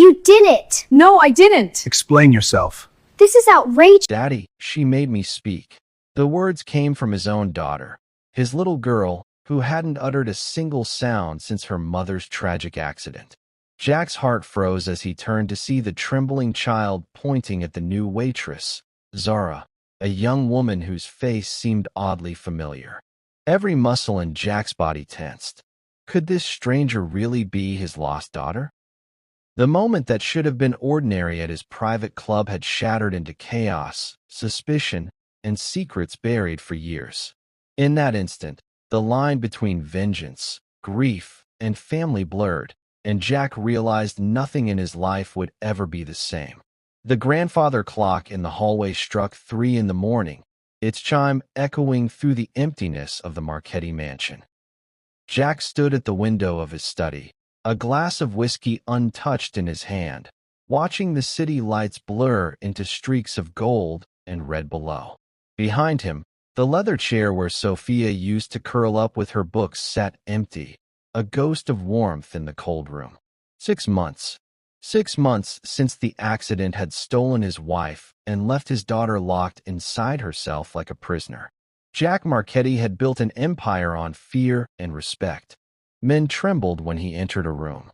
You did it! No, I didn't. Explain yourself. This is outrageous. Daddy, she made me speak. The words came from his own daughter, his little girl, who hadn't uttered a single sound since her mother's tragic accident. Jack's heart froze as he turned to see the trembling child pointing at the new waitress, Zara, a young woman whose face seemed oddly familiar. Every muscle in Jack's body tensed. Could this stranger really be his lost daughter? The moment that should have been ordinary at his private club had shattered into chaos, suspicion, and secrets buried for years. In that instant, the line between vengeance, grief, and family blurred, and Jack realized nothing in his life would ever be the same. The grandfather clock in the hallway struck 3 in the morning, its chime echoing through the emptiness of the Marchetti mansion. Jack stood at the window of his study, a glass of whiskey untouched in his hand, watching the city lights blur into streaks of gold and red below. Behind him, the leather chair where Sophia used to curl up with her books sat empty, a ghost of warmth in the cold room. 6 months. 6 months since the accident had stolen his wife and left his daughter locked inside herself like a prisoner. Jack Marchetti had built an empire on fear and respect. Men trembled when he entered a room.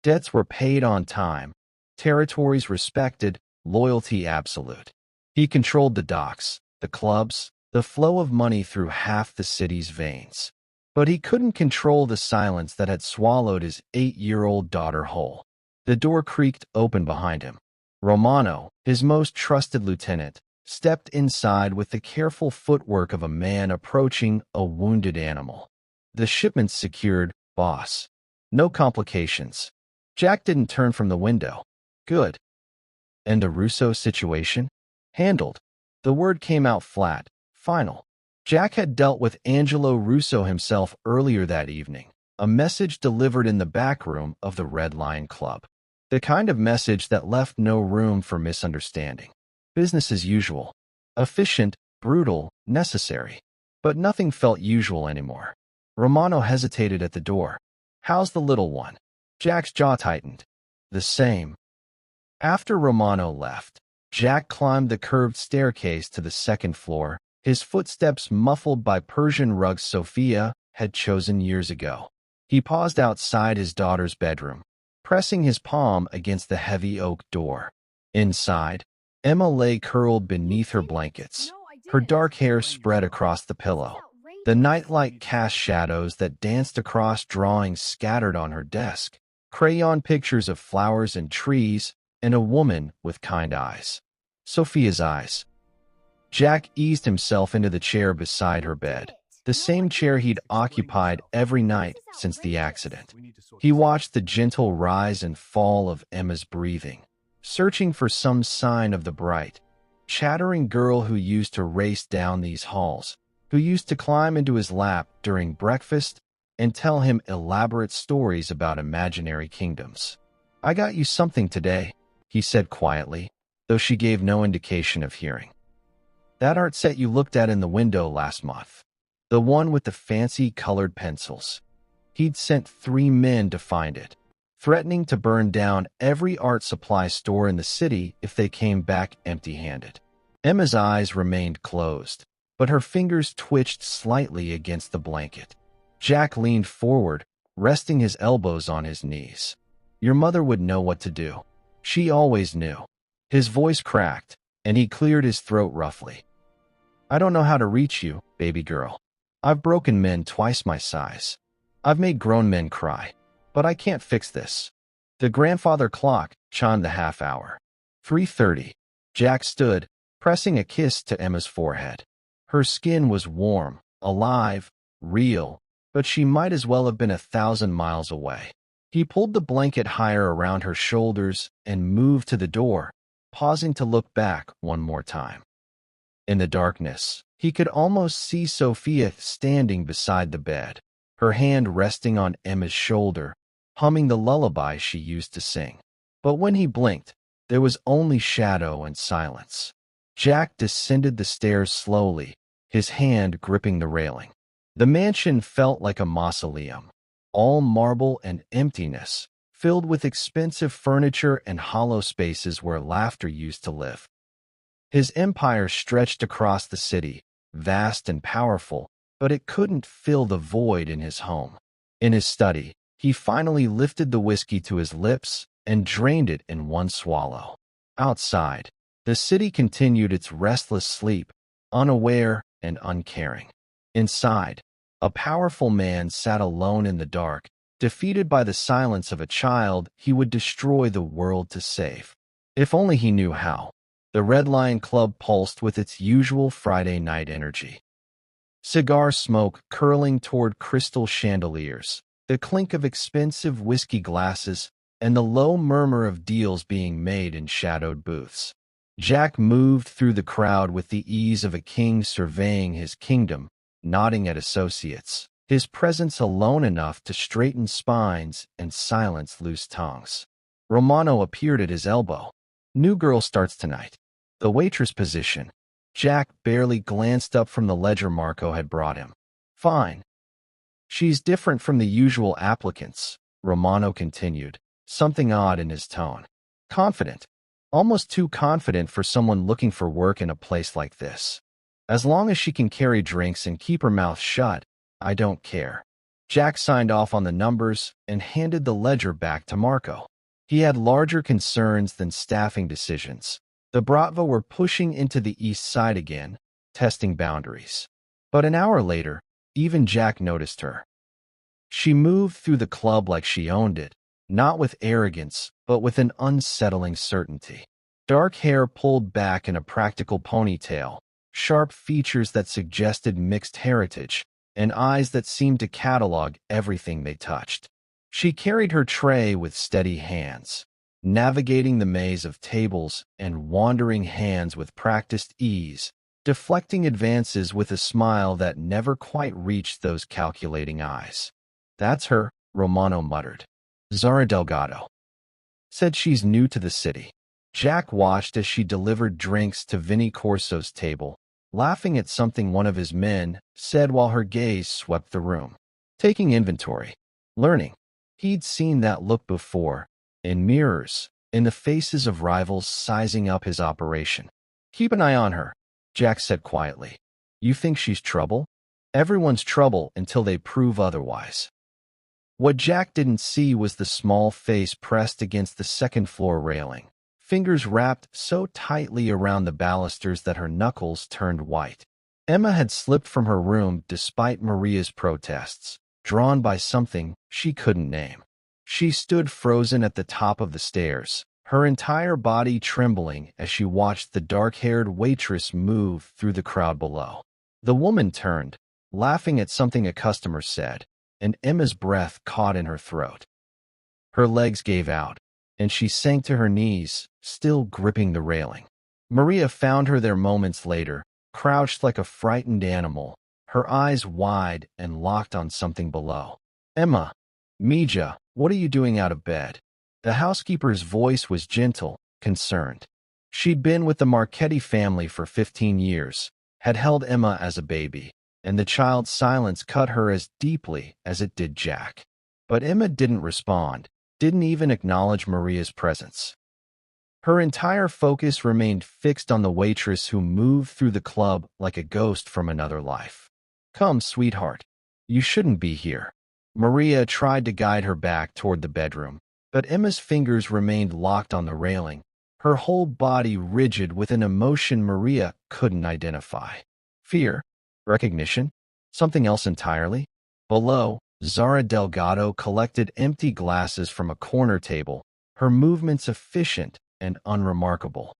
Debts were paid on time, territories respected, loyalty absolute. He controlled the docks, the clubs, the flow of money through half the city's veins. But he couldn't control the silence that had swallowed his 8-year-old daughter whole. The door creaked open behind him. Romano, his most trusted lieutenant, stepped inside with the careful footwork of a man approaching a wounded animal. The shipment's secured, boss. No complications. Jack didn't turn from the window. Good. And a Russo situation? Handled. The word came out flat, final. Jack had dealt with Angelo Russo himself earlier that evening, a message delivered in the back room of the Red Lion Club. The kind of message that left no room for misunderstanding. Business as usual. Efficient, brutal, necessary. But nothing felt usual anymore. Romano hesitated at the door. How's the little one? Jack's jaw tightened. The same. After Romano left, Jack climbed the curved staircase to the second floor, his footsteps muffled by Persian rugs Sophia had chosen years ago. He paused outside his daughter's bedroom, pressing his palm against the heavy oak door. Inside, Emma lay curled beneath her blankets, her dark hair spread across the pillow. The nightlight cast shadows that danced across drawings scattered on her desk, crayon pictures of flowers and trees, and a woman with kind eyes. Sophia's eyes. Jack eased himself into the chair beside her bed, the same chair he'd occupied every night since the accident. He watched the gentle rise and fall of Emma's breathing, searching for some sign of the bright, chattering girl who used to race down these halls, who used to climb into his lap during breakfast and tell him elaborate stories about imaginary kingdoms. I got you something today, he said quietly, though she gave no indication of hearing. That art set you looked at in the window last month. The one with the fancy colored pencils. He'd sent 3 men to find it, threatening to burn down every art supply store in the city if they came back empty-handed. Emma's eyes remained closed, but her fingers twitched slightly against the blanket. Jack leaned forward, resting his elbows on his knees. Your mother would know what to do. She always knew. His voice cracked, and he cleared his throat roughly. I don't know how to reach you, baby girl. I've broken men twice my size. I've made grown men cry. But I can't fix this. The grandfather clock chimed the half hour. 3:30. Jack stood, pressing a kiss to Emma's forehead. Her skin was warm, alive, real, but she might as well have been 1,000 miles away. He pulled the blanket higher around her shoulders and moved to the door, pausing to look back one more time. In the darkness, he could almost see Sophia standing beside the bed, her hand resting on Emma's shoulder, humming the lullaby she used to sing. But when he blinked, there was only shadow and silence. Jack descended the stairs slowly, his hand gripping the railing. The mansion felt like a mausoleum, all marble and emptiness, filled with expensive furniture and hollow spaces where laughter used to live. His empire stretched across the city, vast and powerful, but it couldn't fill the void in his home. In his study, he finally lifted the whiskey to his lips and drained it in one swallow. Outside, the city continued its restless sleep, unaware and uncaring. Inside, a powerful man sat alone in the dark, defeated by the silence of a child he would destroy the world to save. If only he knew how. The Red Lion Club pulsed with its usual Friday night energy. Cigar smoke curling toward crystal chandeliers, the clink of expensive whiskey glasses, and the low murmur of deals being made in shadowed booths. Jack moved through the crowd with the ease of a king surveying his kingdom, nodding at associates, his presence alone enough to straighten spines and silence loose tongues. Romano appeared at his elbow. "New girl starts tonight. The waitress position." Jack barely glanced up from the ledger Marco had brought him. "Fine. She's different from the usual applicants," Romano continued, something odd in his tone. "Confident. Almost too confident for someone looking for work in a place like this. As long as she can carry drinks and keep her mouth shut, I don't care." Jack signed off on the numbers and handed the ledger back to Marco. He had larger concerns than staffing decisions. The Bratva were pushing into the east side again, testing boundaries. But an hour later, even Jack noticed her. She moved through the club like she owned it, not with arrogance, but with an unsettling certainty. Dark hair pulled back in a practical ponytail, sharp features that suggested mixed heritage, and eyes that seemed to catalog everything they touched. She carried her tray with steady hands, navigating the maze of tables and wandering hands with practiced ease, deflecting advances with a smile that never quite reached those calculating eyes. "That's her," Romano muttered. "Zara Delgado. Said she's new to the city." Jack watched as she delivered drinks to Vinny Corso's table, laughing at something one of his men said while her gaze swept the room. Taking inventory. Learning. He'd seen that look before, in mirrors, in the faces of rivals sizing up his operation. "Keep an eye on her," Jack said quietly. "You think she's trouble? Everyone's trouble until they prove otherwise." What Jack didn't see was the small face pressed against the second-floor railing, fingers wrapped so tightly around the balusters that her knuckles turned white. Emma had slipped from her room despite Maria's protests, drawn by something she couldn't name. She stood frozen at the top of the stairs, her entire body trembling as she watched the dark-haired waitress move through the crowd below. The woman turned, laughing at something a customer said, and Emma's breath caught in her throat. Her legs gave out, and she sank to her knees, still gripping the railing. Maria found her there moments later, crouched like a frightened animal, her eyes wide and locked on something below. "Emma, Mija, what are you doing out of bed?" The housekeeper's voice was gentle, concerned. She'd been with the Marchetti family for 15 years, had held Emma as a baby, and the child's silence cut her as deeply as it did Jack. But Emma didn't respond, didn't even acknowledge Maria's presence. Her entire focus remained fixed on the waitress who moved through the club like a ghost from another life. "Come, sweetheart. You shouldn't be here." Maria tried to guide her back toward the bedroom, but Emma's fingers remained locked on the railing, her whole body rigid with an emotion Maria couldn't identify. Fear? Recognition? Something else entirely? Below, Zara Delgado collected empty glasses from a corner table, her movements efficient and unremarkable.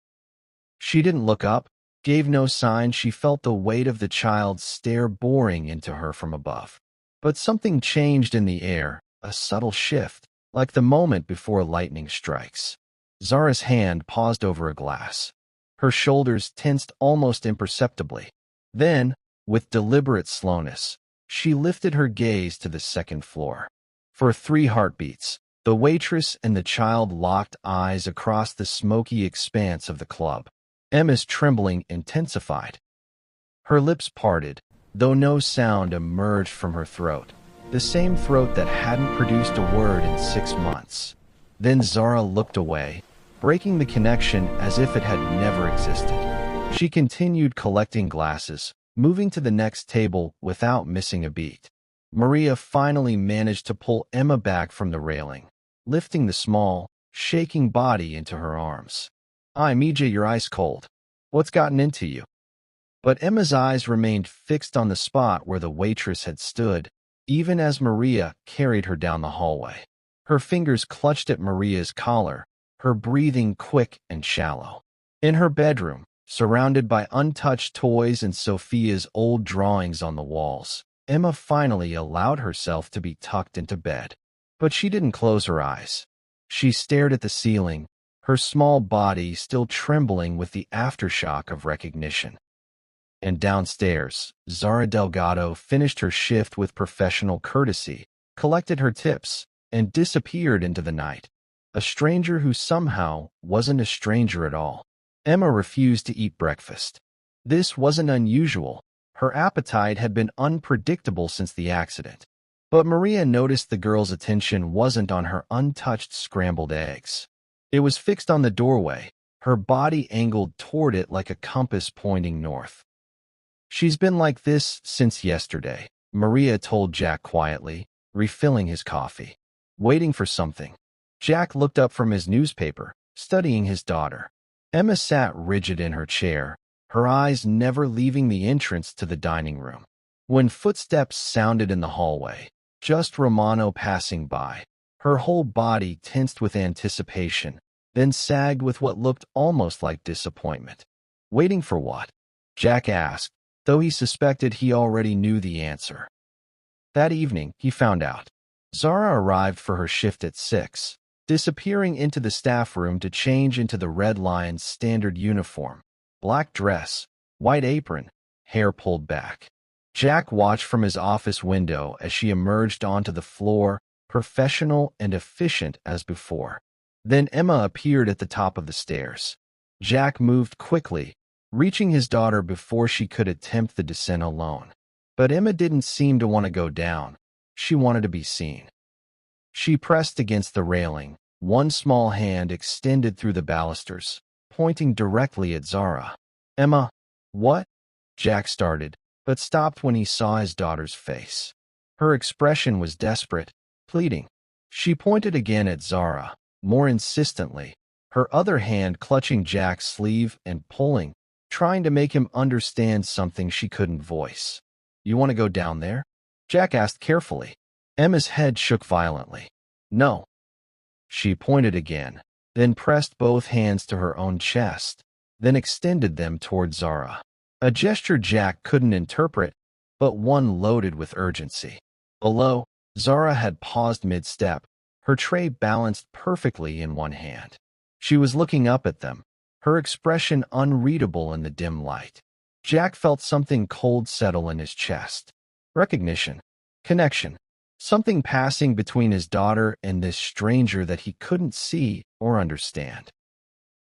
She didn't look up, gave no sign. She felt the weight of the child's stare boring into her from above. But something changed in the air, a subtle shift, like the moment before lightning strikes. Zara's hand paused over a glass. Her shoulders tensed almost imperceptibly. Then, with deliberate slowness, she lifted her gaze to the second floor. For 3 heartbeats, the waitress and the child locked eyes across the smoky expanse of the club. Emma's trembling intensified. Her lips parted, though no sound emerged from her throat, the same throat that hadn't produced a word in 6 months. Then Zara looked away, breaking the connection as if it had never existed. She continued collecting glasses, moving to the next table without missing a beat. Maria finally managed to pull Emma back from the railing, lifting the small, shaking body into her arms. Mija, you're ice cold. What's gotten into you? But Emma's eyes remained fixed on the spot where the waitress had stood, even as Maria carried her down the hallway. Her fingers clutched at Maria's collar, her breathing quick and shallow. In her bedroom, surrounded by untouched toys and Sophia's old drawings on the walls, Emma finally allowed herself to be tucked into bed. But she didn't close her eyes. She stared at the ceiling, her small body still trembling with the aftershock of recognition. And downstairs, Zara Delgado finished her shift with professional courtesy, collected her tips, and disappeared into the night. A stranger who somehow wasn't a stranger at all. Emma refused to eat breakfast. This wasn't unusual. Her appetite had been unpredictable since the accident. But Maria noticed the girl's attention wasn't on her untouched scrambled eggs. It was fixed on the doorway, her body angled toward it like a compass pointing north. She's been like this since yesterday, Maria told Jack quietly, refilling his coffee. Waiting for something. Jack looked up from his newspaper, studying his daughter. Emma sat rigid in her chair, her eyes never leaving the entrance to the dining room. When footsteps sounded in the hallway, just Romano passing by, her whole body tensed with anticipation, then sagged with what looked almost like disappointment. Waiting for what? Jack asked, though he suspected he already knew the answer. That evening, he found out. Zara arrived for her shift at 6, disappearing into the staff room to change into the Red Lion's standard uniform. Black dress, white apron, hair pulled back. Jack watched from his office window as she emerged onto the floor, professional and efficient as before. Then Emma appeared at the top of the stairs. Jack moved quickly, reaching his daughter before she could attempt the descent alone. But Emma didn't seem to want to go down. She wanted to be seen. She pressed against the railing, one small hand extended through the balusters, pointing directly at Zara. Emma, what? Jack started, but stopped when he saw his daughter's face. Her expression was desperate, pleading. She pointed again at Zara, more insistently, her other hand clutching Jack's sleeve and pulling, trying to make him understand something she couldn't voice. You want to go down there? Jack asked carefully. Emma's head shook violently. No. She pointed again, then pressed both hands to her own chest, then extended them toward Zara. A gesture Jack couldn't interpret, but one loaded with urgency. Below, Zara had paused mid-step, her tray balanced perfectly in one hand. She was looking up at them, her expression unreadable in the dim light. Jack felt something cold settle in his chest. Recognition. Connection. Something passing between his daughter and this stranger that he couldn't see or understand.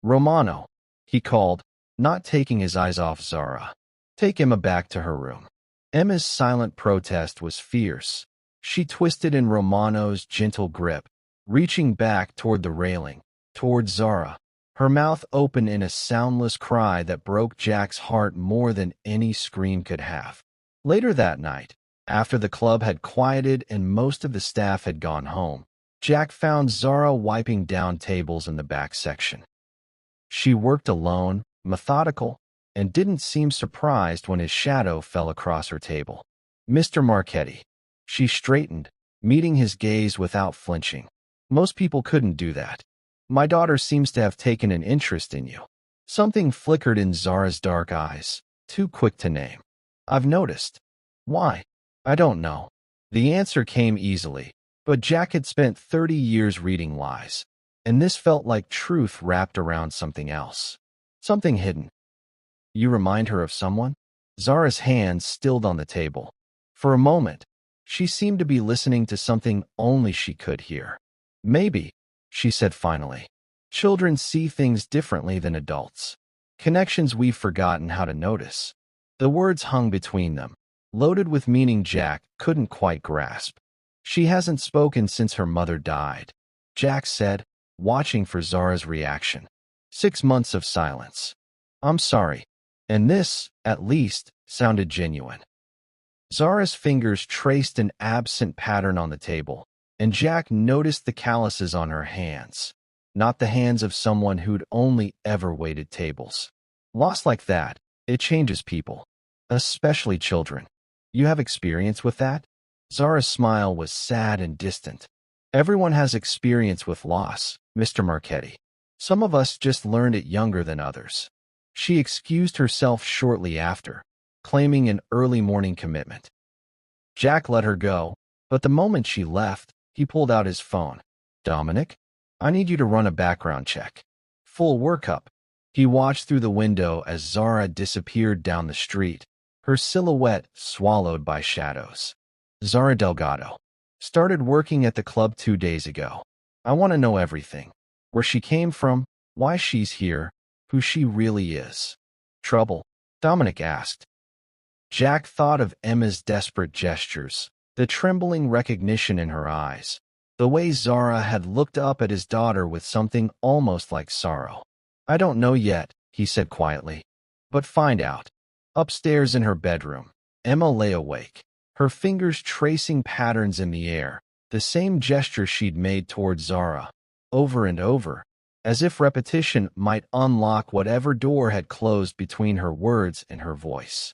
Romano, he called, not taking his eyes off Zara. Take Emma back to her room. Emma's silent protest was fierce. She twisted in Romano's gentle grip, reaching back toward the railing, toward Zara, her mouth open in a soundless cry that broke Jack's heart more than any scream could have. Later that night, after the club had quieted and most of the staff had gone home, Jack found Zara wiping down tables in the back section. She worked alone, methodical, and didn't seem surprised when his shadow fell across her table. Mr. Marchetti. She straightened, meeting his gaze without flinching. Most people couldn't do that. My daughter seems to have taken an interest in you. Something flickered in Zara's dark eyes, too quick to name. I've noticed. Why? I don't know. The answer came easily, but Jack had spent 30 years reading lies, and this felt like truth wrapped around something else. Something hidden. You remind her of someone? Zara's hands stilled on the table. For a moment, she seemed to be listening to something only she could hear. Maybe, she said finally. Children see things differently than adults. Connections we've forgotten how to notice. The words hung between them, loaded with meaning Jack couldn't quite grasp. She hasn't spoken since her mother died, Jack said, watching for Zara's reaction. 6 months of silence. I'm sorry. And this, at least, sounded genuine. Zara's fingers traced an absent pattern on the table, and Jack noticed the calluses on her hands. Not the hands of someone who'd only ever waited tables. Loss like that, it changes people. Especially children. You have experience with that? Zara's smile was sad and distant. Everyone has experience with loss, Mr. Marchetti. Some of us just learned it younger than others. She excused herself shortly after, claiming an early morning commitment. Jack let her go, but the moment she left, he pulled out his phone. Dominic, I need you to run a background check. Full workup. He watched through the window as Zara disappeared down the street, her silhouette swallowed by shadows. Zara Delgado. Started working at the club 2 days ago. I want to know everything. Where she came from, why she's here, who she really is. Trouble? Dominic asked. Jack thought of Emma's desperate gestures, the trembling recognition in her eyes, the way Zara had looked up at his daughter with something almost like sorrow. I don't know yet, he said quietly. But find out. Upstairs in her bedroom, Emma lay awake, her fingers tracing patterns in the air, the same gesture she'd made toward Zara, over and over, as if repetition might unlock whatever door had closed between her words and her voice.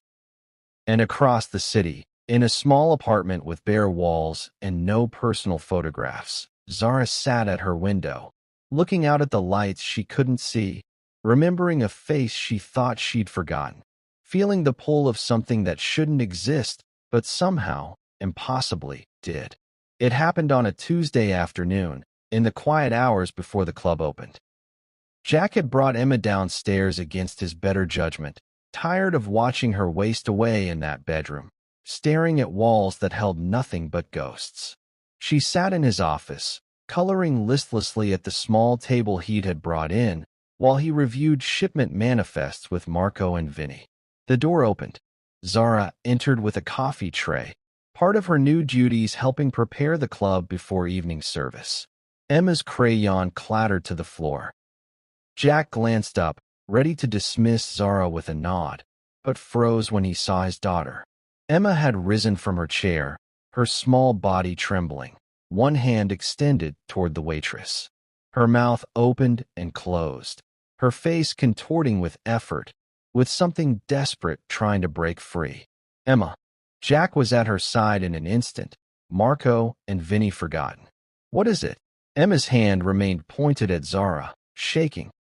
And across the city, in a small apartment with bare walls and no personal photographs, Zara sat at her window, looking out at the lights she couldn't see, remembering a face she thought she'd forgotten, feeling the pull of something that shouldn't exist, but somehow, impossibly, did. It happened on a Tuesday afternoon, in the quiet hours before the club opened. Jack had brought Emma downstairs against his better judgment, tired of watching her waste away in that bedroom, staring at walls that held nothing but ghosts. She sat in his office, coloring listlessly at the small table he had brought in, while he reviewed shipment manifests with Marco and Vinny. The door opened. Zara entered with a coffee tray, part of her new duties helping prepare the club before evening service. Emma's crayon clattered to the floor. Jack glanced up, ready to dismiss Zara with a nod, but froze when he saw his daughter. Emma had risen from her chair, her small body trembling, one hand extended toward the waitress. Her mouth opened and closed, her face contorting with effort, with something desperate trying to break free. Emma. Jack was at her side in an instant, Marco and Vinny forgotten. What is it? Emma's hand remained pointed at Zara, shaking.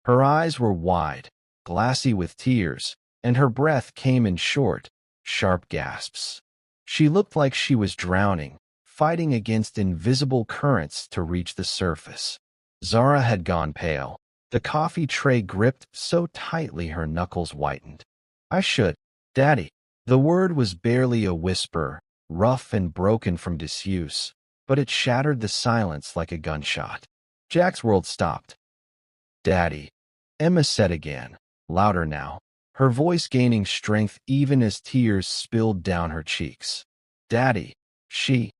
Her eyes were wide, glassy with tears, and her breath came in short, sharp gasps. She looked like she was drowning, fighting against invisible currents to reach the surface. Zara had gone pale, the coffee tray gripped so tightly her knuckles whitened. I should, Daddy. The word was barely a whisper, rough and broken from disuse, but it shattered the silence like a gunshot. Jack's world stopped. Daddy, Emma said again, louder now, her voice gaining strength even as tears spilled down her cheeks. Daddy, she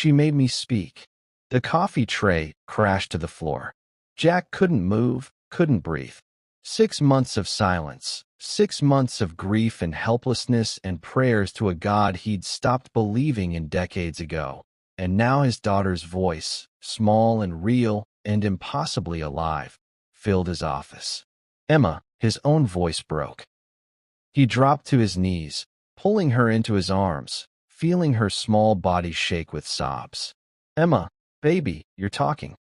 made me speak. The coffee tray crashed to the floor. Jack couldn't move, couldn't breathe. 6 months of silence, 6 months of grief and helplessness and prayers to a God he'd stopped believing in decades ago. And now his daughter's voice, small and real and impossibly alive, filled his office. Emma, his own voice broke. He dropped to his knees, pulling her into his arms, feeling her small body shake with sobs. Emma, baby, you're talking.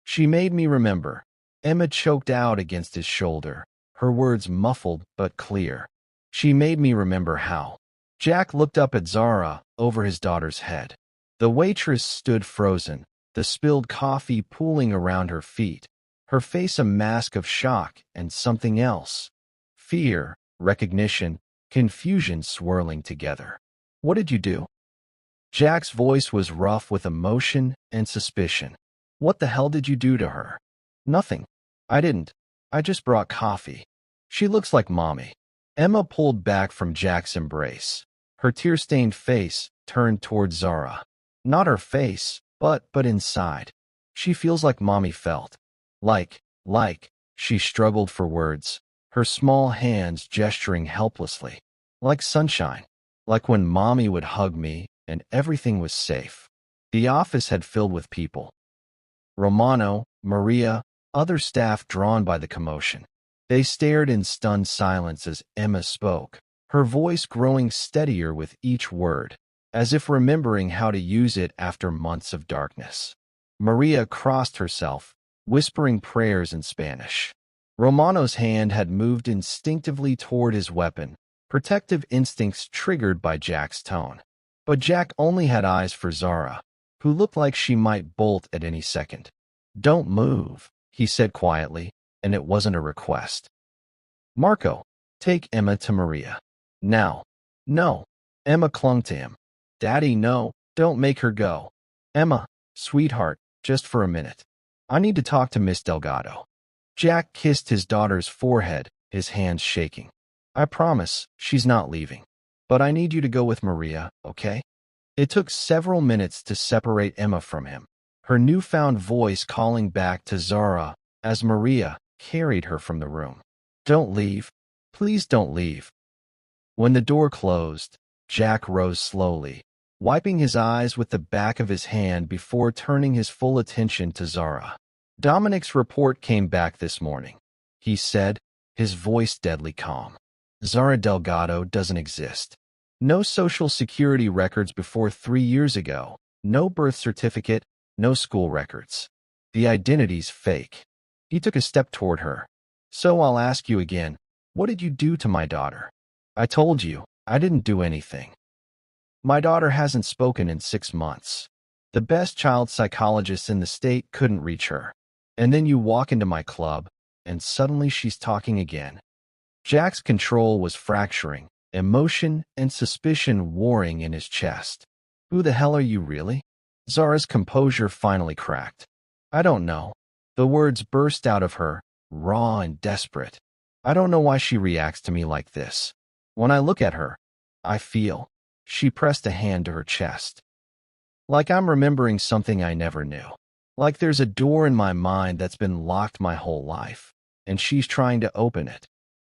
She made me remember. Emma choked out against his shoulder, her words muffled but clear. She made me remember how. Jack looked up at Zara over his daughter's head. The waitress stood frozen, the spilled coffee pooling around her feet, her face a mask of shock and something else. Fear, recognition, confusion swirling together. What did you do? Jack's voice was rough with emotion and suspicion. What the hell did you do to her? Nothing. I didn't. I just brought coffee. She looks like Mommy. Emma pulled back from Jack's embrace. Her tear-stained face turned toward Zara. Not her face, but inside. She feels like Mommy felt. She struggled for words, her small hands gesturing helplessly. Like sunshine. Like when Mommy would hug me and everything was safe. The office had filled with people. Romano, Maria, other staff drawn by the commotion. They stared in stunned silence as Emma spoke, her voice growing steadier with each word, as if remembering how to use it after months of darkness. Maria crossed herself, whispering prayers in Spanish. Romano's hand had moved instinctively toward his weapon, protective instincts triggered by Jack's tone. But Jack only had eyes for Zara, who looked like she might bolt at any second. "Don't move," he said quietly, and it wasn't a request. "Marco, take Emma to Maria. Now." "No." Emma clung to him. "Daddy, no, don't make her go." "Emma, sweetheart, just for a minute. I need to talk to Miss Delgado." Jack kissed his daughter's forehead, his hands shaking. "I promise, she's not leaving. But I need you to go with Maria, okay?" It took several minutes to separate Emma from him, her newfound voice calling back to Zara as Maria carried her from the room. "Don't leave. Please don't leave." When the door closed, Jack rose slowly, wiping his eyes with the back of his hand before turning his full attention to Zara. "Dominic's report came back this morning," he said, his voice deadly calm. "Zara Delgado doesn't exist. No social security records before 3 years ago, no birth certificate, no school records. The identity's fake." He took a step toward her. "So I'll ask you again, what did you do to my daughter?" "I told you, I didn't do anything." "My daughter hasn't spoken in 6 months. The best child psychologist in the state couldn't reach her. And then you walk into my club, and suddenly she's talking again." Jack's control was fracturing, emotion and suspicion warring in his chest. "Who the hell are you really?" Zara's composure finally cracked. "I don't know." The words burst out of her, raw and desperate. "I don't know why she reacts to me like this. When I look at her, I feel." She pressed a hand to her chest. "Like I'm remembering something I never knew. Like there's a door in my mind that's been locked my whole life, and she's trying to open it."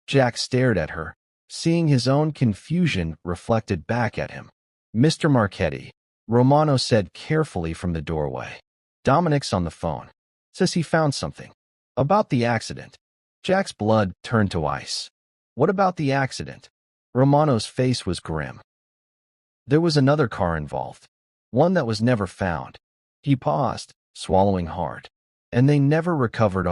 Jack stared at her, seeing his own confusion reflected back at him. "Mr. Marchetti," Romano said carefully from the doorway. "Dominic's on the phone. Says he found something. About the accident." Jack's blood turned to ice. "What about the accident?" Romano's face was grim. "There was another car involved. One that was never found." He paused, swallowing hard. "And they never recovered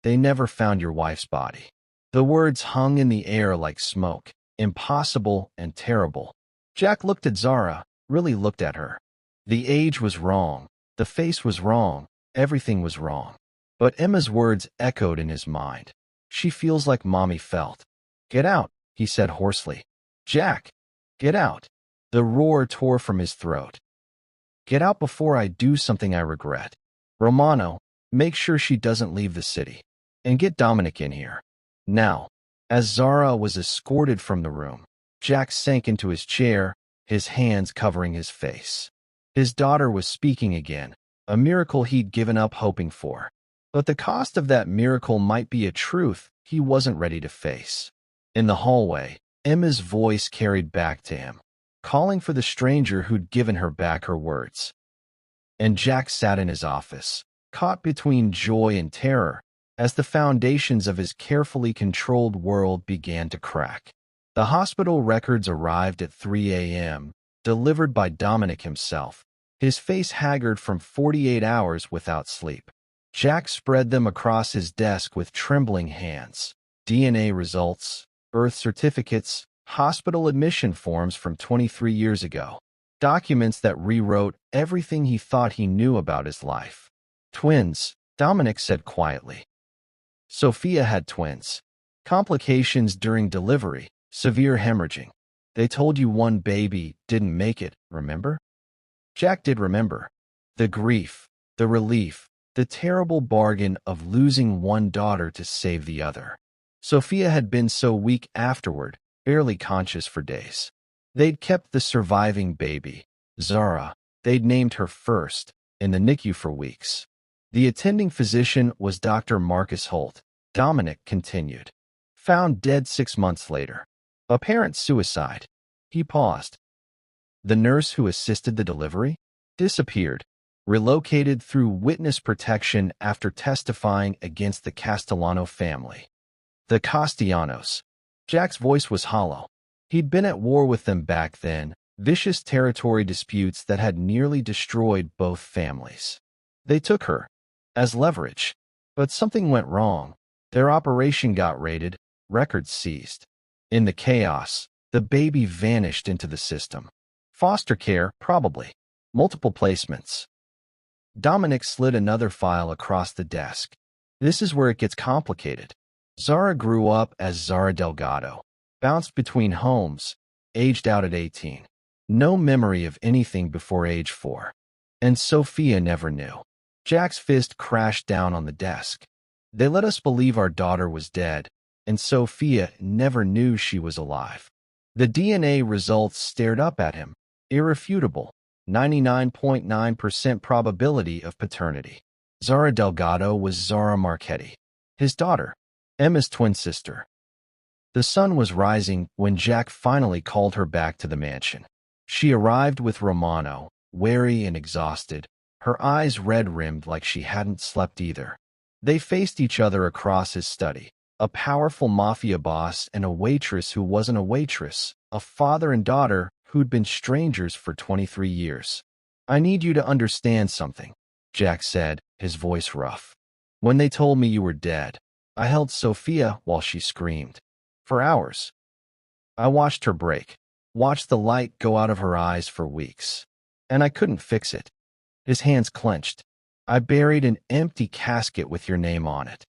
they never found your wife's body." The words hung in the air like smoke, impossible and terrible. Jack looked at Zara, really looked at her. The age was wrong, the face was wrong, everything was wrong. But Emma's words echoed in his mind. "She feels like Mommy felt." "Get out," he said hoarsely. "Jack, get out." The roar tore from his throat. "Get out before I do something I regret. Romano, make sure she doesn't leave the city. And get Dominic in here. Now." As Zara was escorted from the room, Jack sank into his chair, his hands covering his face. His daughter was speaking again, a miracle he'd given up hoping for. But the cost of that miracle might be a truth he wasn't ready to face. In the hallway, Emma's voice carried back to him, calling for the stranger who'd given her back her words. And Jack sat in his office, caught between joy and terror, as the foundations of his carefully controlled world began to crack. The hospital records arrived at 3 a.m., delivered by Dominic himself, his face haggard from 48 hours without sleep. Jack spread them across his desk with trembling hands. DNA results, birth certificates, hospital admission forms from 23 years ago. Documents that rewrote everything he thought he knew about his life. "Twins," Dominic said quietly. Sophia had twins. Complications during delivery, severe hemorrhaging. They told you one baby didn't make it, remember? Jack did remember. The grief, the relief, the terrible bargain of losing one daughter to save the other. Sophia had been so weak afterward, barely conscious for days. They'd kept the surviving baby, Zara, they'd named her first, in the NICU for weeks. The attending physician was Dr. Marcus Holt. Dominic continued. Found dead 6 months later. Apparent suicide. He paused. The nurse who assisted the delivery? Disappeared. Relocated through witness protection after testifying against the Castellano family. The Castellanos. Jack's voice was hollow. He'd been at war with them back then, vicious territory disputes that had nearly destroyed both families. They took her as leverage. But something went wrong. Their operation got raided, records seized. In the chaos, the baby vanished into the system. Foster care, probably. Multiple placements. Dominic slid another file across the desk. This is where it gets complicated. Zara grew up as Zara Delgado. Bounced between homes, aged out at 18. No memory of anything before age 4. And Sophia never knew. Jack's fist crashed down on the desk. They let us believe our daughter was dead, and Sophia never knew she was alive. The DNA results stared up at him. Irrefutable. 99.9% probability of paternity. Zara Delgado was Zara Marchetti, his daughter, Emma's twin sister. The sun was rising when Jack finally called her back to the mansion. She arrived with Romano, weary and exhausted, her eyes red-rimmed like she hadn't slept either. They faced each other across his study, a powerful mafia boss and a waitress who wasn't a waitress, a father and daughter who'd been strangers for 23 years. I need you to understand something, Jack said, his voice rough. When they told me you were dead, I held Sophia while she screamed. For hours. I watched her break, watched the light go out of her eyes for weeks. And I couldn't fix it. His hands clenched. I buried an empty casket with your name on it.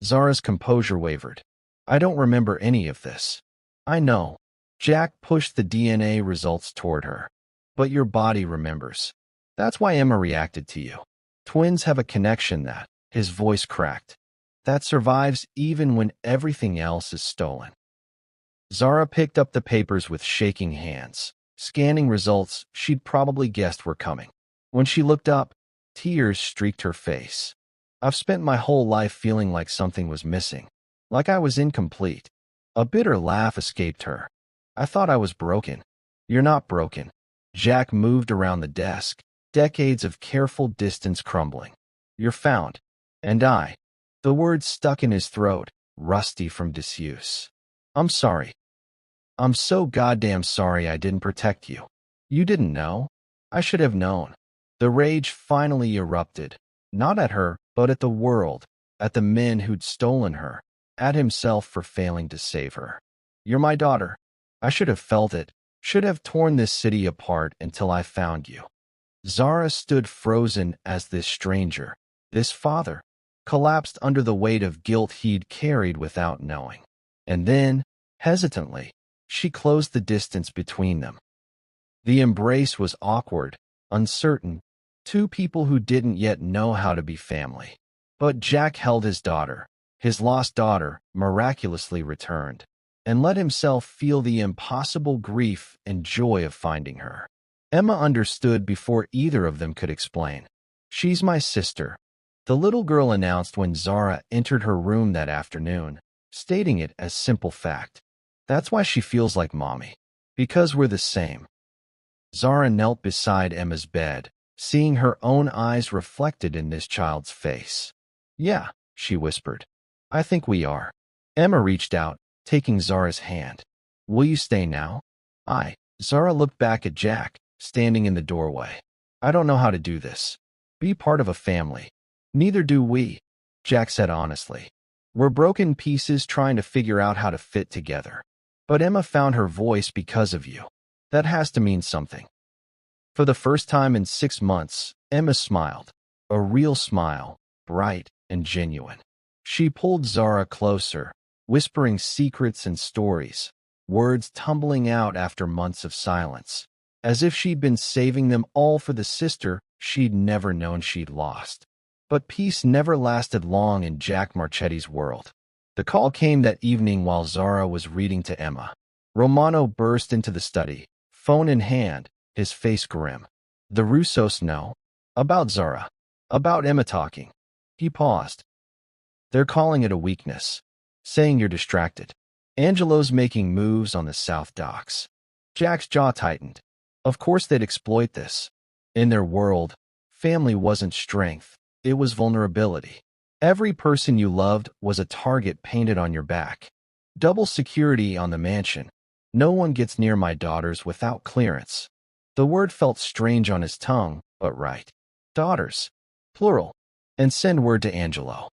Zara's composure wavered. I don't remember any of this. I know. Jack pushed the DNA results toward her. But your body remembers. That's why Emma reacted to you. Twins have a connection that, his voice cracked, that survives even when everything else is stolen. Zara picked up the papers with shaking hands, scanning results she'd probably guessed were coming. When she looked up, tears streaked her face. I've spent my whole life feeling like something was missing, like I was incomplete. A bitter laugh escaped her. I thought I was broken. You're not broken. Jack moved around the desk, decades of careful distance crumbling. You're found. And I. The words stuck in his throat, rusty from disuse. I'm sorry. I'm so goddamn sorry I didn't protect you. You didn't know. I should have known. The rage finally erupted, not at her, but at the world, at the men who'd stolen her, at himself for failing to save her. You're my daughter. I should have felt it, should have torn this city apart until I found you. Zara stood frozen as this stranger, this father, collapsed under the weight of guilt he'd carried without knowing. And then, hesitantly, she closed the distance between them. The embrace was awkward, uncertain, two people who didn't yet know how to be family. But Jack held his daughter, his lost daughter, miraculously returned, and let himself feel the impossible grief and joy of finding her. Emma understood before either of them could explain. She's my sister, the little girl announced when Zara entered her room that afternoon, stating it as simple fact. That's why she feels like mommy. Because we're the same. Zara knelt beside Emma's bed, seeing her own eyes reflected in this child's face. Yeah, she whispered. I think we are. Emma reached out, taking Zara's hand. Will you stay now? Zara looked back at Jack, standing in the doorway. I don't know how to do this. Be part of a family. Neither do we, Jack said honestly. We're broken pieces trying to figure out how to fit together. But Emma found her voice because of you. That has to mean something. For the first time in 6 months, Emma smiled. A real smile, bright and genuine. She pulled Zara closer, whispering secrets and stories, words tumbling out after months of silence, as if she'd been saving them all for the sister she'd never known she'd lost. But peace never lasted long in Jack Marchetti's world. The call came that evening while Zara was reading to Emma. Romano burst into the study, phone in hand, his face grim. The Russos know. About Zara. About Emma talking. He paused. They're calling it a weakness, saying you're distracted. Angelo's making moves on the South Docks. Jack's jaw tightened. Of course they'd exploit this. In their world, family wasn't strength, it was vulnerability. Every person you loved was a target painted on your back. Double security on the mansion. No one gets near my daughters without clearance. The word felt strange on his tongue, but right. Daughters. Plural. And send word to Angelo.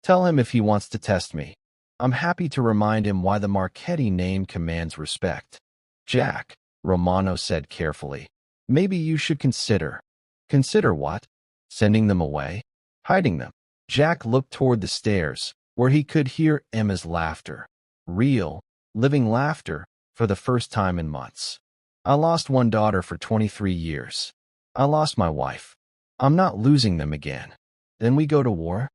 Tell him if he wants to test me. I'm happy to remind him why the Marchetti name commands respect. Jack, Romano said carefully. Maybe you should consider. Consider what? Sending them away? Hiding them? Jack looked toward the stairs, where he could hear Emma's laughter. Real, living laughter, for the first time in months. I lost one daughter for 23 years. I lost my wife. I'm not losing them again. Then we go to war?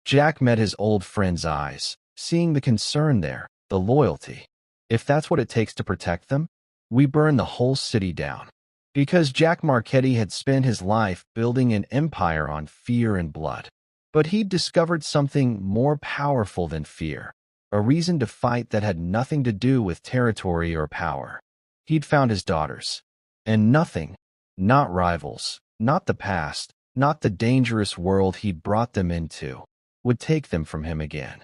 Jack met his old friend's eyes, seeing the concern there, the loyalty. If that's what it takes to protect them, we burn the whole city down. Because Jack Marchetti had spent his life building an empire on fear and blood. But he'd discovered something more powerful than fear, a reason to fight that had nothing to do with territory or power. He'd found his daughters. And nothing, not rivals, not the past, not the dangerous world he'd brought them into, would take them from him again.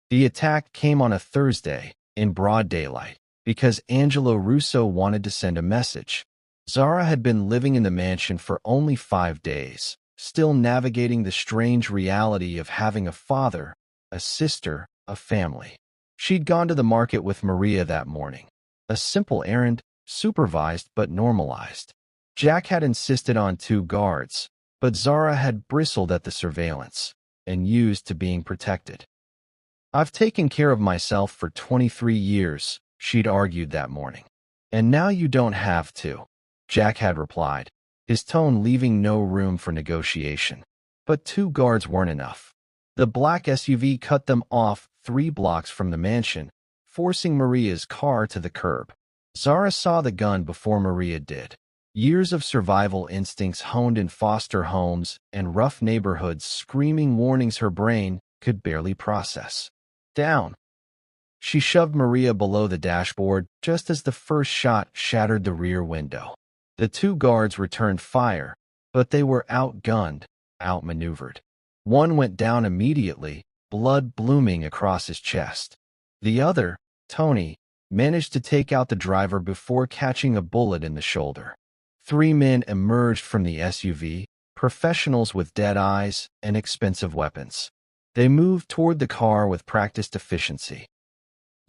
The attack came on a Thursday, in broad daylight, because Angelo Russo wanted to send a message. Zara had been living in the mansion for only 5 days, still navigating the strange reality of having a father, a sister, a family. She'd gone to the market with Maria that morning. A simple errand, supervised but normalized. Jack had insisted on 2 guards, but Zara had bristled at the surveillance and used to being protected. I've taken care of myself for 23 years, she'd argued that morning. And now you don't have to, Jack had replied, his tone leaving no room for negotiation. But 2 guards weren't enough. The black SUV cut them off 3 blocks from the mansion, forcing Maria's car to the curb. Zara saw the gun before Maria did. Years of survival instincts honed in foster homes and rough neighborhoods screaming warnings her brain could barely process. Down. She shoved Maria below the dashboard just as the first shot shattered the rear window. The 2 guards returned fire, but they were outgunned, outmaneuvered. One went down immediately, blood blooming across his chest. The other, Tony, managed to take out the driver before catching a bullet in the shoulder. 3 men emerged from the SUV, professionals with dead eyes and expensive weapons. They moved toward the car with practiced efficiency.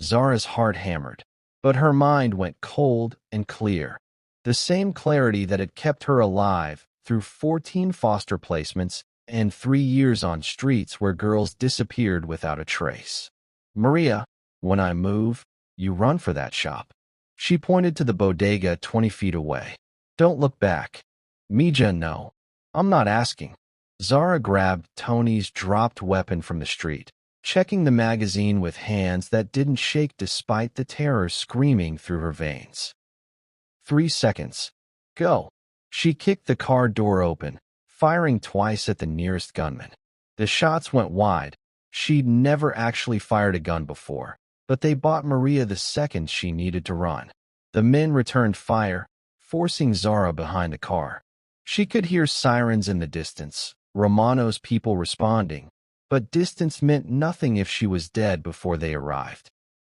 Zara's heart hammered, but her mind went cold and clear. The same clarity that had kept her alive through 14 foster placements and 3 years on streets where girls disappeared without a trace. Maria, when I move, you run for that shop. She pointed to the bodega 20 feet away. Don't look back. Mija, no. I'm not asking. Zara grabbed Tony's dropped weapon from the street, checking the magazine with hands that didn't shake despite the terror screaming through her veins. 3 seconds. Go. She kicked the car door open, firing twice at the nearest gunman. The shots went wide. She'd never actually fired a gun before, but they bought Maria the second she needed to run. The men returned fire, forcing Zara behind the car. She could hear sirens in the distance, Romano's people responding, but distance meant nothing if she was dead before they arrived.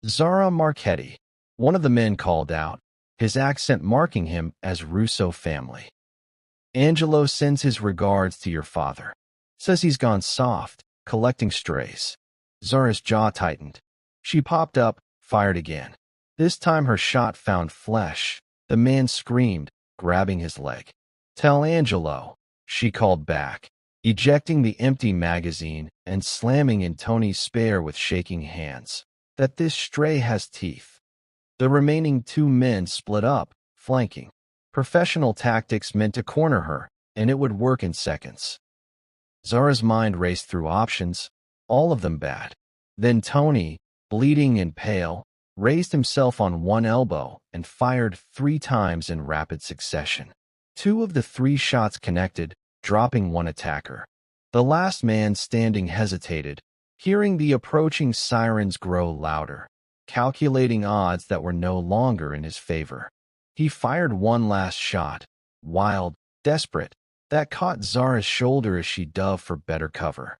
Zara Marchetti, one of the men called out, his accent marking him as Russo family. Angelo sends his regards to your father. Says he's gone soft, collecting strays. Zara's jaw tightened. She popped up, fired again. This time her shot found flesh. The man screamed, grabbing his leg. Tell Angelo, she called back, ejecting the empty magazine and slamming in Tony's spare with shaking hands, that this stray has teeth. The remaining 2 men split up, flanking. Professional tactics meant to corner her, and it would work in seconds. Zara's mind raced through options, all of them bad. Then Tony, bleeding and pale, raised himself on one elbow and fired 3 times in rapid succession. 2 of the 3 shots connected, dropping one attacker. The last man standing hesitated, hearing the approaching sirens grow louder, calculating odds that were no longer in his favor. He fired one last shot, wild, desperate, that caught Zara's shoulder as she dove for better cover.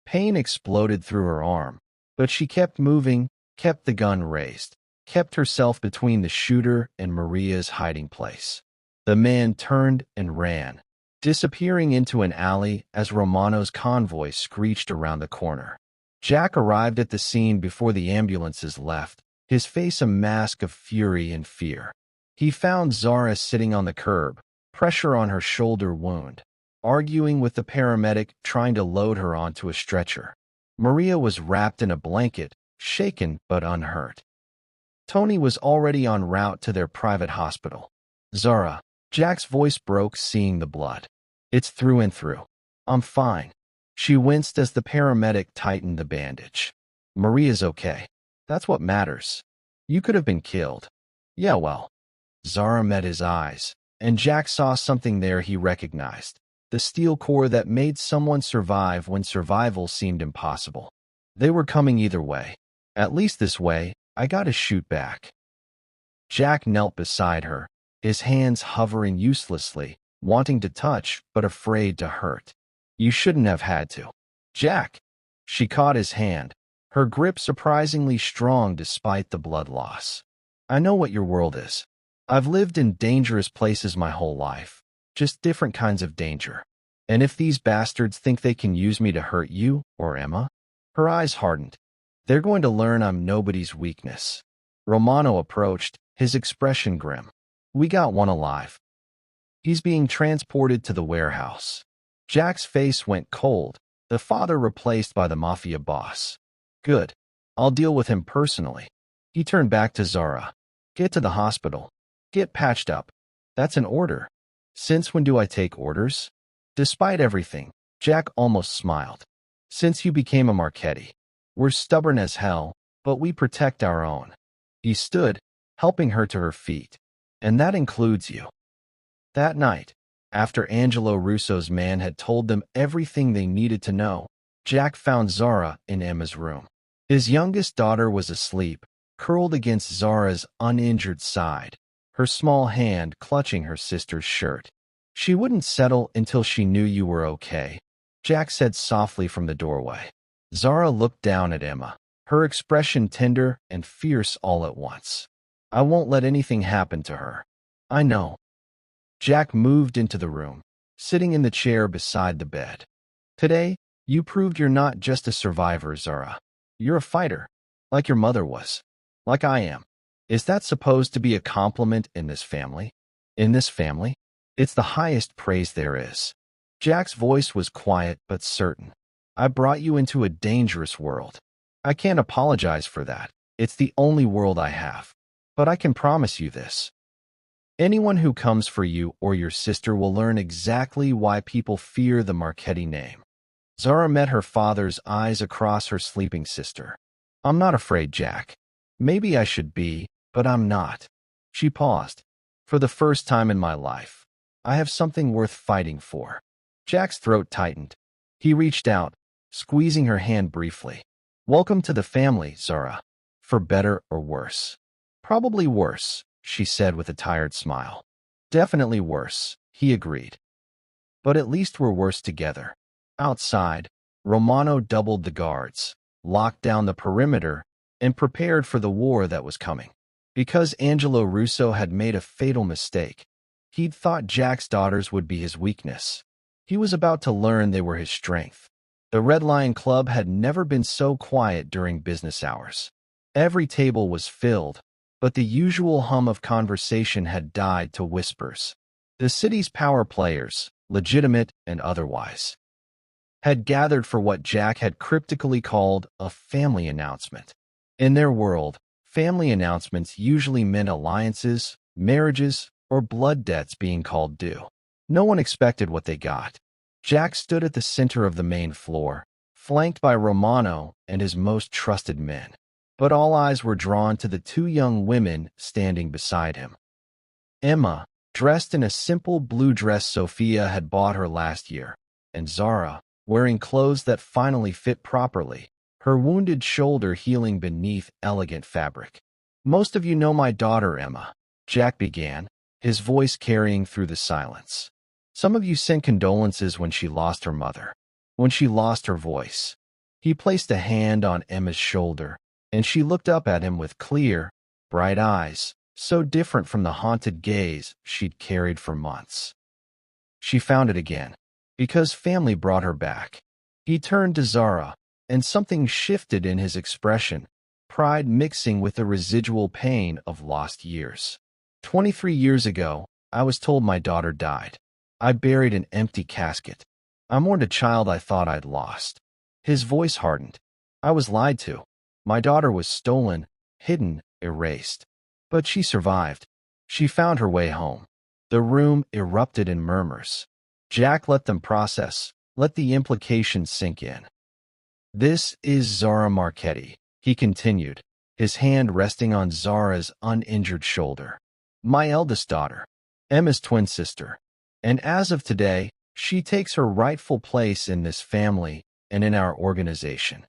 Pain exploded through her arm, but she kept moving, kept the gun raised, kept herself between the shooter and Maria's hiding place. The man turned and ran, disappearing into an alley as Romano's convoy screeched around the corner. Jack arrived at the scene before the ambulances left, his face a mask of fury and fear. He found Zara sitting on the curb, pressure on her shoulder wound, arguing with the paramedic trying to load her onto a stretcher. Maria was wrapped in a blanket, shaken but unhurt. Tony was already en route to their private hospital. Zara, Jack's voice broke seeing the blood. It's through and through. I'm fine. She winced as the paramedic tightened the bandage. Maria's okay. That's what matters. You could have been killed. Yeah, well. Zara met his eyes, and Jack saw something there he recognized. The steel core that made someone survive when survival seemed impossible. They were coming either way. At least this way, I gotta shoot back. Jack knelt beside her, his hands hovering uselessly, wanting to touch but afraid to hurt. You shouldn't have had to. Jack! She caught his hand, her grip surprisingly strong despite the blood loss. I know what your world is. I've lived in dangerous places my whole life, just different kinds of danger. And if these bastards think they can use me to hurt you or Emma, her eyes hardened. They're going to learn I'm nobody's weakness. Romano approached, his expression grim. We got one alive. He's being transported to the warehouse. Jack's face went cold, the father replaced by the Mafia Boss. Good. I'll deal with him personally. He turned back to Zara. Get to the hospital. Get patched up. That's an order. Since when do I take orders? Despite everything, Jack almost smiled. Since you became a Marchetti. We're stubborn as hell, but we protect our own. He stood, helping her to her feet. And that includes you. That night, after Angelo Russo's man had told them everything they needed to know, Jack found Zara in Emma's room. His youngest daughter was asleep, curled against Zara's uninjured side, her small hand clutching her sister's shirt. She wouldn't settle until she knew you were okay, Jack said softly from the doorway. Zara looked down at Emma, her expression tender and fierce all at once. I won't let anything happen to her. I know. Jack moved into the room, sitting in the chair beside the bed. Today, you proved you're not just a survivor, Zara. You're a fighter, like your mother was, like I am. Is that supposed to be a compliment in this family? In this family? It's the highest praise there is. Jack's voice was quiet but certain. I brought you into a dangerous world. I can't apologize for that. It's the only world I have. But I can promise you this. Anyone who comes for you or your sister will learn exactly why people fear the Marchetti name. Zara met her father's eyes across her sleeping sister. I'm not afraid, Jack. Maybe I should be, but I'm not. She paused. For the first time in my life, I have something worth fighting for. Jack's throat tightened. He reached out, squeezing her hand briefly. Welcome to the family, Zara. For better or worse. Probably worse, she said with a tired smile. Definitely worse, he agreed. But at least we're worse together. Outside, Romano doubled the guards, locked down the perimeter, and prepared for the war that was coming. Because Angelo Russo had made a fatal mistake, he'd thought Jack's daughters would be his weakness. He was about to learn they were his strength. The Red Lion Club had never been so quiet during business hours. Every table was filled, but the usual hum of conversation had died to whispers. The city's power players, legitimate and otherwise, had gathered for what Jack had cryptically called a family announcement. In their world, family announcements usually meant alliances, marriages, or blood debts being called due. No one expected what they got. Jack stood at the center of the main floor, flanked by Romano and his most trusted men. But all eyes were drawn to the two young women standing beside him. Emma, dressed in a simple blue dress Sophia had bought her last year, and Zara, wearing clothes that finally fit properly, her wounded shoulder healing beneath elegant fabric. "Most of you know my daughter, Emma," Jack began, his voice carrying through the silence. "Some of you sent condolences when she lost her mother, when she lost her voice." He placed a hand on Emma's shoulder, and she looked up at him with clear, bright eyes, so different from the haunted gaze she'd carried for months. She found it again, because family brought her back. He turned to Zara, and something shifted in his expression, pride mixing with the residual pain of lost years. 23 years ago, I was told my daughter died. I buried an empty casket. I mourned a child I thought I'd lost. His voice hardened. I was lied to. My daughter was stolen, hidden, erased. But she survived. She found her way home. The room erupted in murmurs. Jack let them process, let the implications sink in. "This is Zara Marchetti," he continued, his hand resting on Zara's uninjured shoulder. "My eldest daughter, Emma's twin sister. And as of today, she takes her rightful place in this family and in our organization."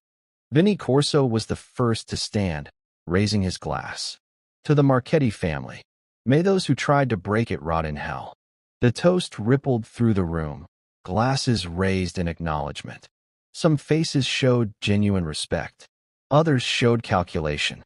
Vinny Corso was the first to stand, raising his glass. "To the Marchetti family. May those who tried to break it rot in hell." The toast rippled through the room, glasses raised in acknowledgement. Some faces showed genuine respect. Others showed calculation,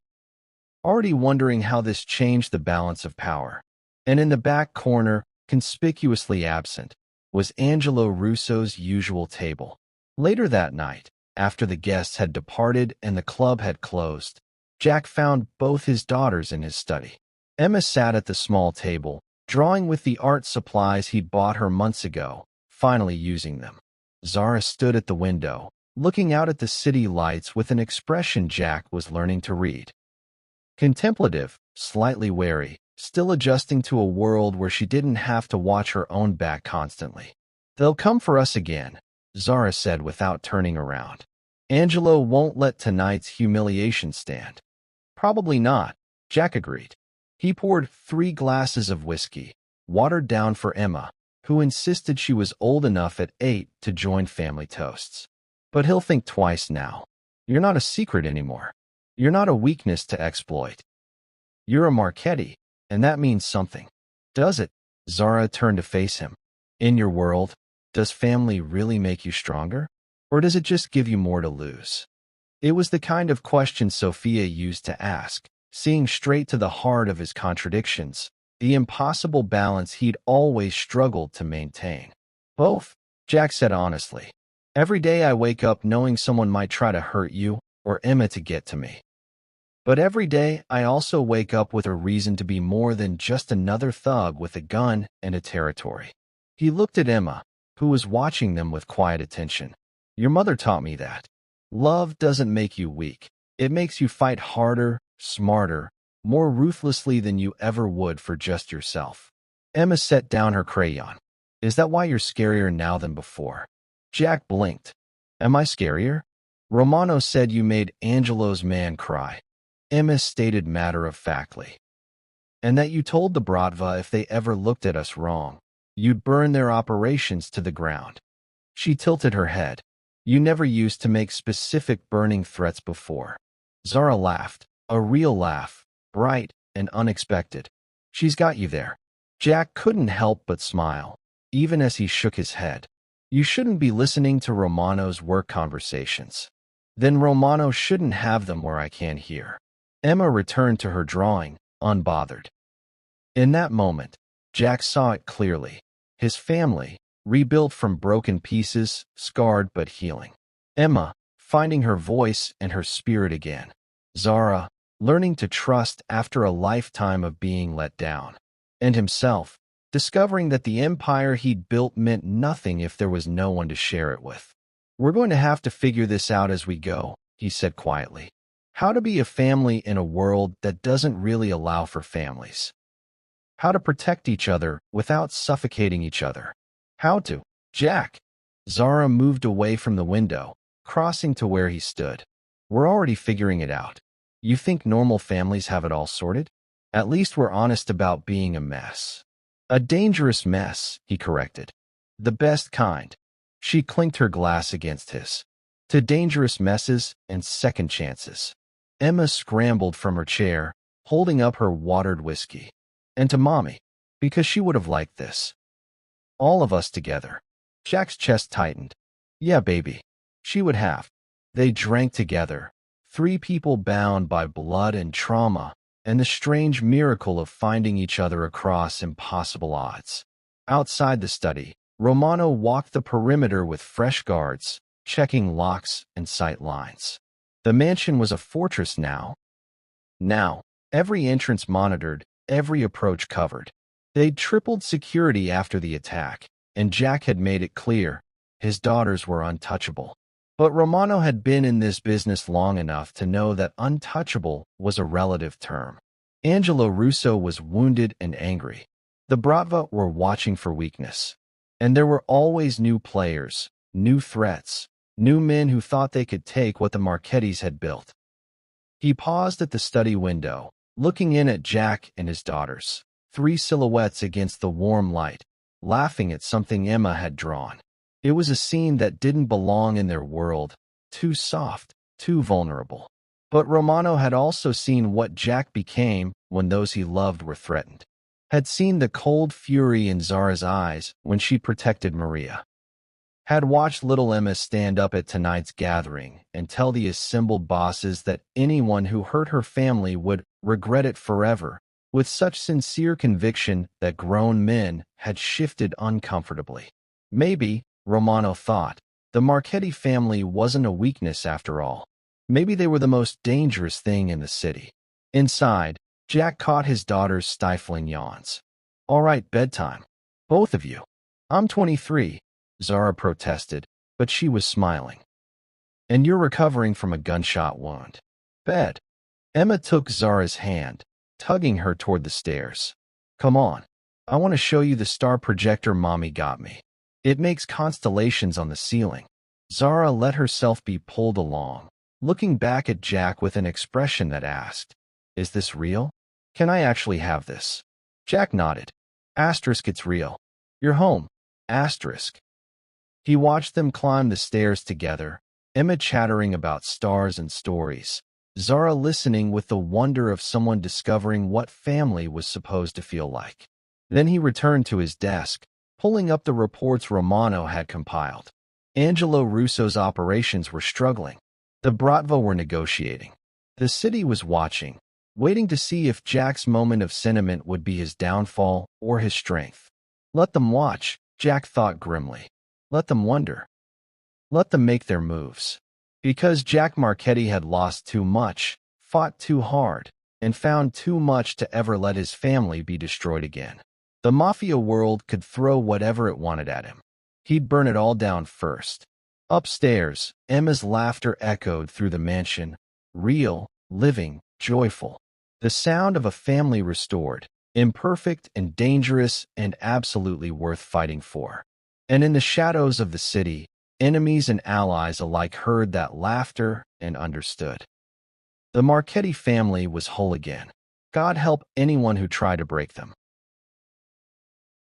already wondering how this changed the balance of power. And in the back corner, conspicuously absent, was Angelo Russo's usual table. Later that night, after the guests had departed and the club had closed, Jack found both his daughters in his study. Emma sat at the small table, drawing with the art supplies he'd bought her months ago, finally using them. Zara stood at the window, looking out at the city lights with an expression Jack was learning to read. Contemplative, slightly wary, still adjusting to a world where she didn't have to watch her own back constantly. "They'll come for us again," Zara said without turning around. "Angelo won't let tonight's humiliation stand." "Probably not," Jack agreed. He poured 3 glasses of whiskey, watered down for Emma, who insisted she was old enough at 8 to join family toasts. "But he'll think twice now. You're not a secret anymore. You're not a weakness to exploit. You're a Marchetti, and that means something." "Does it?" Zara turned to face him. "In your world, does family really make you stronger? Or does it just give you more to lose?" It was the kind of question Sophia used to ask, seeing straight to the heart of his contradictions, the impossible balance he'd always struggled to maintain. "Both," Jack said honestly. "Every day I wake up knowing someone might try to hurt you, or Emma to get to me. But every day I also wake up with a reason to be more than just another thug with a gun and a territory." He looked at Emma, who was watching them with quiet attention. "Your mother taught me that. Love doesn't make you weak. It makes you fight harder, smarter, more ruthlessly than you ever would for just yourself." Emma set down her crayon. "Is that why you're scarier now than before?" Jack blinked. "Am I scarier? Romano said you made Angelo's man cry." Emma stated matter-of-factly. "And that you told the Bratva if they ever looked at us wrong, you'd burn their operations to the ground." She tilted her head. "You never used to make specific burning threats before." Zara laughed, a real laugh, bright and unexpected. "She's got you there." Jack couldn't help but smile, even as he shook his head. "You shouldn't be listening to Romano's work conversations." "Then Romano shouldn't have them where I can't hear." Emma returned to her drawing, unbothered. In that moment, Jack saw it clearly. His family, rebuilt from broken pieces, scarred but healing. Emma, finding her voice and her spirit again. Zara, learning to trust after a lifetime of being let down. And himself, discovering that the empire he'd built meant nothing if there was no one to share it with. "We're going to have to figure this out as we go," he said quietly. "How to be a family in a world that doesn't really allow for families. How to protect each other without suffocating each other. How to—" "Jack!" Zara moved away from the window, crossing to where he stood. "We're already figuring it out. You think normal families have it all sorted? At least we're honest about being a mess." "A dangerous mess," he corrected. "The best kind." She clinked her glass against his. To dangerous messes and second chances. Emma scrambled from her chair, holding up her watered whiskey. And to Mommy, because she would have liked this. All of us together. Jack's chest tightened. Yeah, baby. She would have. They drank together. 3 people bound by blood and trauma, and the strange miracle of finding each other across impossible odds. Outside the study, Romano walked the perimeter with fresh guards, checking locks and sight lines. The mansion was a fortress now. Every entrance monitored, every approach covered. They'd tripled security after the attack, and Jack had made it clear his daughters were untouchable. But Romano had been in this business long enough to know that untouchable was a relative term. Angelo Russo was wounded and angry. The Bratva were watching for weakness. And there were always new players, new threats, new men who thought they could take what the Marchettis had built. He paused at the study window, looking in at Jack and his daughters, 3 silhouettes against the warm light, laughing at something Emma had drawn. It was a scene that didn't belong in their world, too soft, too vulnerable. But Romano had also seen what Jack became when those he loved were threatened. Had seen the cold fury in Zara's eyes when she protected Maria. Had watched little Emma stand up at tonight's gathering and tell the assembled bosses that anyone who hurt her family would regret it forever, with such sincere conviction that grown men had shifted uncomfortably. Maybe, Romano thought, the Marchetti family wasn't a weakness after all. Maybe they were the most dangerous thing in the city. Inside, Jack caught his daughter's stifling yawns. All right, bedtime. Both of you. I'm 23, Zara protested, but she was smiling. And you're recovering from a gunshot wound. Bed. Emma took Zara's hand, tugging her toward the stairs. Come on. I want to show you the star projector Mommy got me. It makes constellations on the ceiling. Zara let herself be pulled along, looking back at Jack with an expression that asked, is this real? Can I actually have this? Jack nodded. Asterisk, it's real. You're home. Asterisk. He watched them climb the stairs together, Emma chattering about stars and stories, Zara listening with the wonder of someone discovering what family was supposed to feel like. Then he returned to his desk, pulling up the reports Romano had compiled. Angelo Russo's operations were struggling. The Bratva were negotiating. The city was watching, waiting to see if Jack's moment of sentiment would be his downfall or his strength. Let them watch, Jack thought grimly. Let them wonder. Let them make their moves. Because Jack Marchetti had lost too much, fought too hard, and found too much to ever let his family be destroyed again. The Mafia world could throw whatever it wanted at him. He'd burn it all down first. Upstairs, Emma's laughter echoed through the mansion, real, living, joyful. The sound of a family restored, imperfect and dangerous and absolutely worth fighting for. And in the shadows of the city, enemies and allies alike heard that laughter and understood. The Marchetti family was whole again. God help anyone who tried to break them.